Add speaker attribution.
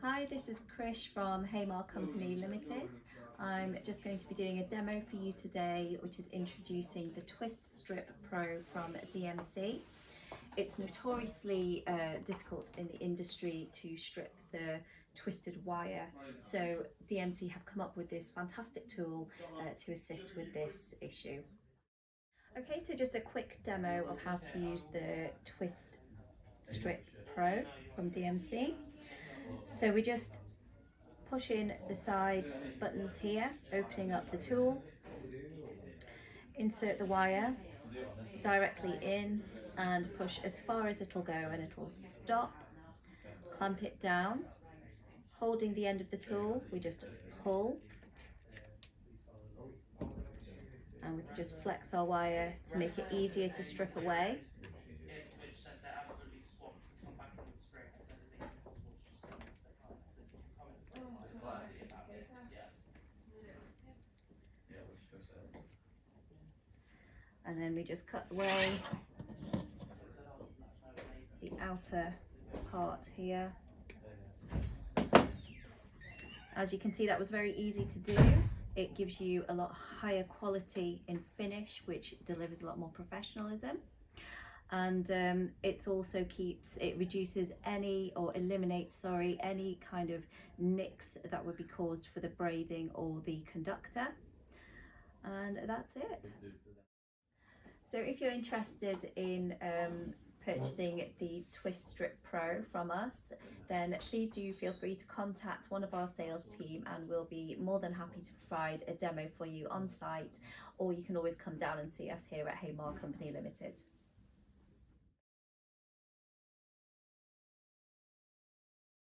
Speaker 1: Hi, this is Krish from Haymar Company Limited. I'm just going to be doing a demo for you today, which is introducing the Twist Strip Pro from DMC. It's notoriously difficult in the industry to strip the twisted wire, so DMC have come up with this fantastic tool to assist with this issue. Okay, so just a quick demo of how to use the Twist Strip Pro from DMC. So we just push in the side buttons here, opening up the tool, insert the wire directly in and push as far as it'll go and it'll stop, clamp it down, holding the end of the tool, we just pull and we can just flex our wire to make it easier to strip away. And then we just cut away the outer part here. As you can see, that was very easy to do. It gives you a lot higher quality in finish, which delivers a lot more professionalism. And it reduces any, or eliminates, sorry, any kind of nicks that would be caused for the braiding or the conductor. And that's it. So if you're interested in purchasing the Twist Strip Pro from us, then please do feel free to contact one of our sales team and we'll be more than happy to provide a demo for you on site, or you can always come down and see us here at Haymar Company Limited.